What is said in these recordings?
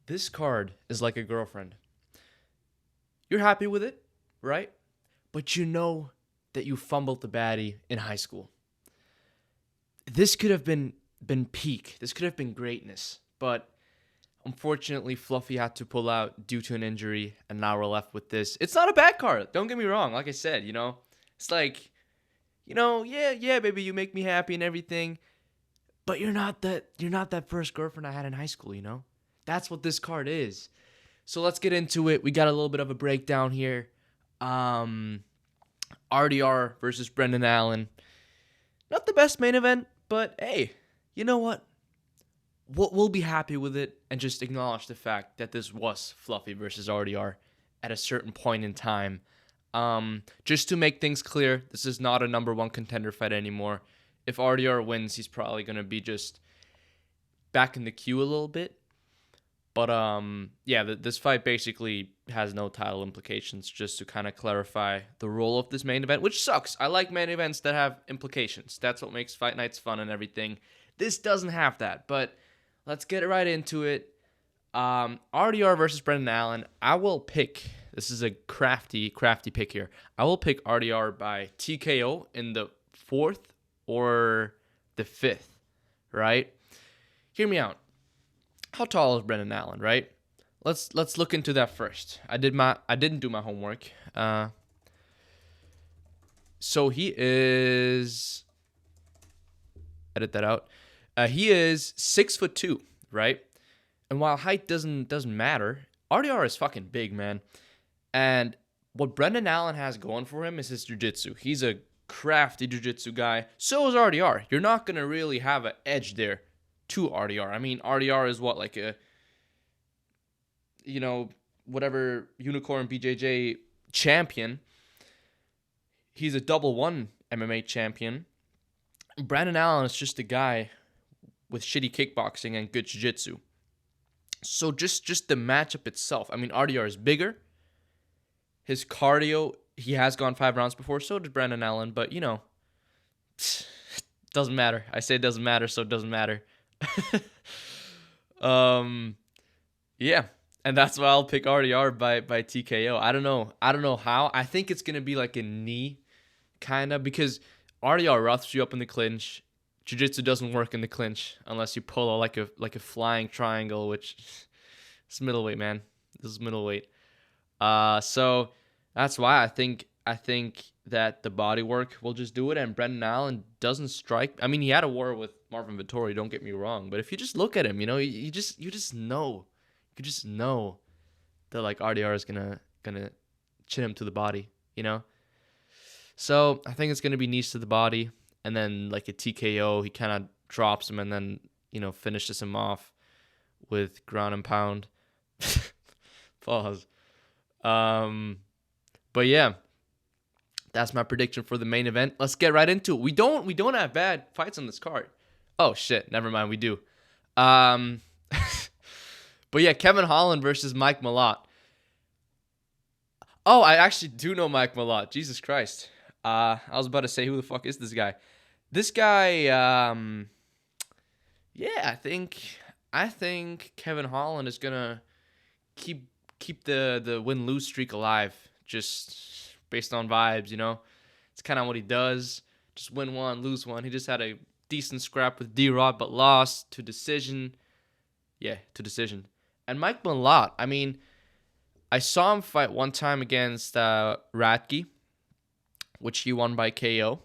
This card is like a girlfriend. You're happy with it, right? But you know that you fumbled the baddie in high school. This could have been peak. This could have been greatness, but unfortunately, Fluffy had to pull out due to an injury, and now we're left with this. It's not a bad card. Don't get me wrong. Like I said, it's like, yeah, baby, you make me happy and everything, but you're not that first girlfriend I had in high school. That's what this card is. So let's get into it. We got a little bit of a breakdown here. RDR versus Brendan Allen. Not the best main event, but hey, you know what? We'll be happy with it and just acknowledge the fact that this was Fluffy versus RDR at a certain point in time. Just to make things clear, this is not a number one contender fight anymore. If RDR wins, he's probably going to be just back in the queue a little bit. But this fight basically has no title implications, just to kind of clarify the role of this main event, which sucks. I like main events that have implications. That's what makes fight nights fun and everything. This doesn't have that, but let's get right into it. RDR versus Brendan Allen. I will pick, this is a crafty pick here. I will pick RDR by TKO in the 4th or the 5th, right? Hear me out. How tall is Brendan Allen, right? Let's look into that first. I didn't do my homework. So he is, edit that out. He is 6'2", right? And while height doesn't matter, RDR is fucking big, man. And what Brendan Allen has going for him is his jiu-jitsu. He's a crafty jiu-jitsu guy. So is RDR. You're not going to really have an edge there to RDR. I mean, RDR is what, like a, whatever Unicorn BJJ champion. He's a double one MMA champion. Brandon Allen is just a guy with shitty kickboxing and good jiu-jitsu. So just the matchup itself. I mean, RDR is bigger. His cardio, he has gone 5 rounds before. So did Brandon Allen. But, doesn't matter. I say it doesn't matter, so it doesn't matter. Yeah. And that's why I'll pick RDR by TKO. I don't know how. I think it's going to be like a knee, kind of, because RDR roughs you up in the clinch. Jiu-jitsu doesn't work in the clinch unless you pull like a flying triangle, which is middleweight, man. This is middleweight. So that's why I think that the body work will just do it, and Brendan Allen doesn't strike. I mean, he had a war with Marvin Vettori, don't get me wrong, but if you just look at him, you just know that like RDR is gonna chin him to the body, So I think it's gonna be knees to the body, and then like a TKO, he kind of drops him and then finishes him off with ground and pound. Pause. But yeah, that's my prediction for the main event. Let's get right into it. We don't have bad fights on this card. Oh shit, never mind, we do. But yeah, Kevin Holland versus Mike Malott. Oh, I actually do know Mike Malott. Jesus Christ. I was about to say, who the fuck is this guy? This guy, yeah, I think Kevin Holland is gonna keep the win-lose streak alive, just based on vibes, It's kind of what he does. Just win one, lose one. He just had a decent scrap with D-Rod, but lost to decision. Yeah, to decision. And Mike Malott, I mean, I saw him fight one time against Ratke, which he won by KO.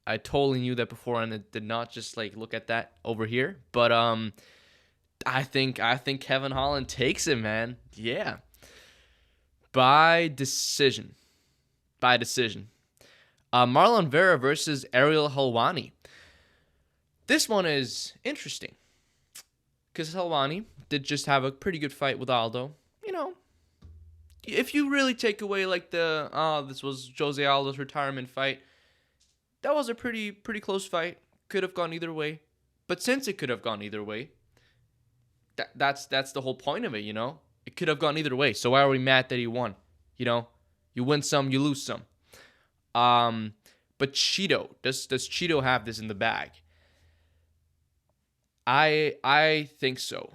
I totally knew that before, and it did not just like look at that over here. But I think Kevin Holland takes it, man. Yeah. By decision. Marlon Vera versus Ariel Helwani. This one is interesting because Helwani did just have a pretty good fight with Aldo. If you really take away like this was Jose Aldo's retirement fight, that was a pretty close fight. Could have gone either way. But since it could have gone either way, that's the whole point of it, It could have gone either way. So why are we mad that he won? You win some, you lose some. But Cheeto, does Cheeto have this in the bag? I think so.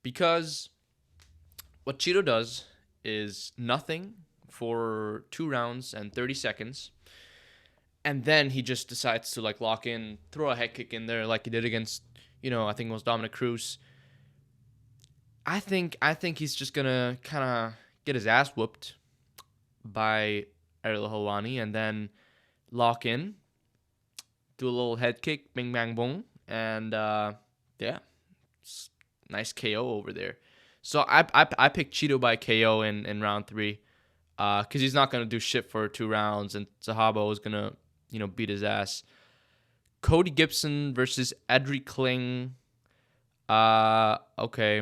Because what Cheeto does is nothing for 2 rounds and 30 seconds. And then he just decides to like lock in, throw a head kick in there like he did against, I think it was Dominic Cruz. I think he's just gonna kind of get his ass whooped by Ariel Helwani and then lock in, do a little head kick, bing bang boom, and yeah, nice KO over there. So I picked Cheeto by KO in round 3, because he's not gonna do shit for 2 rounds, and Sahabo is gonna beat his ass. Cody Gibson versus Edric Kling. Okay.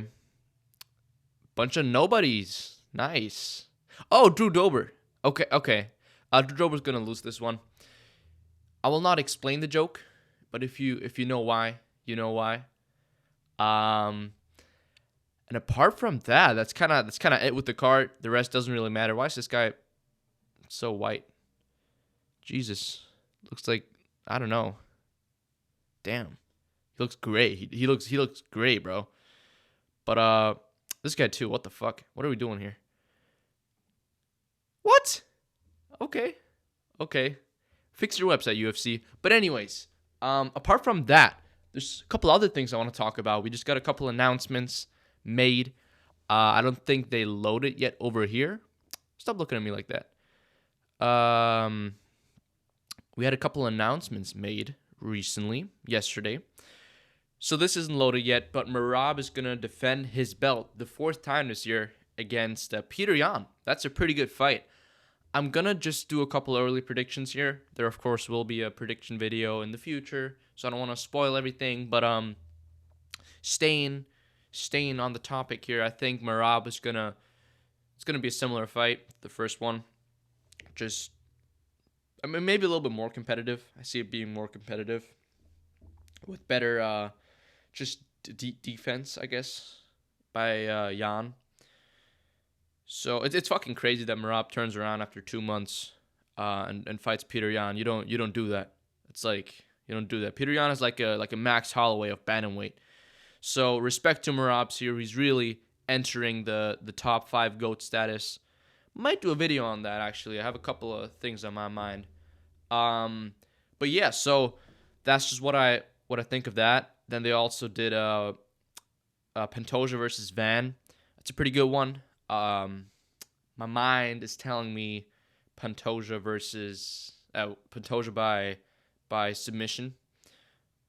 Bunch of nobodies. Nice. Oh, Drew Dober. Okay. Drew Dober's gonna lose this one. I will not explain the joke, but if you know why, you know why. And apart from that, that's kind of it with the card. The rest doesn't really matter. Why is this guy so white? Jesus, looks like, I don't know. Damn, he looks great. He looks great, bro. But this guy too. What the fuck? What are we doing here? What? Okay. Fix your website, UFC. But anyways, apart from that, there's a couple other things I want to talk about. We just got a couple announcements made. I don't think they loaded yet over here. Stop looking at me like that. We had a couple announcements made recently, yesterday. So this isn't loaded yet, but Merab is going to defend his belt the 4th time this year against Peter Yan. That's a pretty good fight. I'm going to just do a couple early predictions here. There, of course, will be a prediction video in the future, so I don't want to spoil everything. But staying on the topic here, I think Merab is going to... It's going to be a similar fight, the first one. Maybe a little bit more competitive. I see it being more competitive with better defense, I guess, by Yan. So it's fucking crazy that Merab turns around after 2 months and fights Peter Yan. You don't do that. It's like, you don't do that. Peter Yan is like a Max Holloway of bantamweight. So respect to Merab here. He's really entering the top 5 GOAT status. Might do a video on that, actually. I have a couple of things on my mind. But yeah, so that's just what I think of that. Then they also did Pantoja versus Van. That's a pretty good one. My mind is telling me Pantoja versus Pantoja by submission.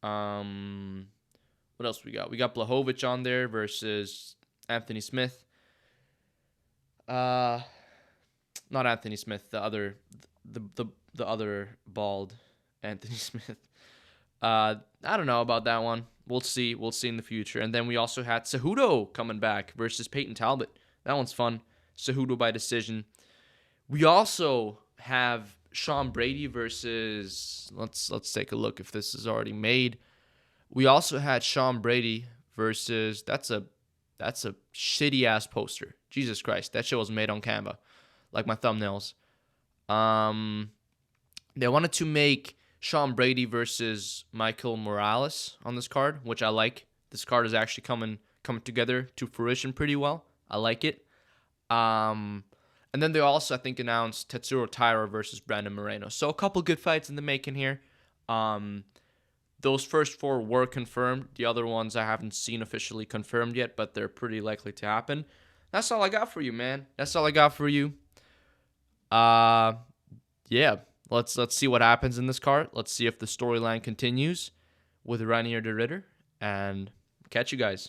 What else we got? We got Blachowicz on there versus Anthony Smith. Not Anthony Smith, the other bald Anthony Smith. I don't know about that one. We'll see in the future. And then we also had Cejudo coming back versus Peyton Talbot. That one's fun. Cejudo by decision. We also have Sean Brady versus... Let's take a look if this is already made. We also had Sean Brady versus... That's a shitty ass poster. Jesus Christ, that shit was made on Canva, like my thumbnails. They wanted to make Sean Brady versus Michael Morales on this card, which I like. This card is actually coming together to fruition pretty well. I like it. And then they also, I think, announced Tetsuro Taira versus Brandon Moreno. So a couple good fights in the making here. Those first 4 were confirmed. The other ones I haven't seen officially confirmed yet, but they're pretty likely to happen. That's all I got for you, man. That's all I got for you. Yeah. Let's see what happens in this card. Let's see if the storyline continues with Reinier the Ritter. And catch you guys.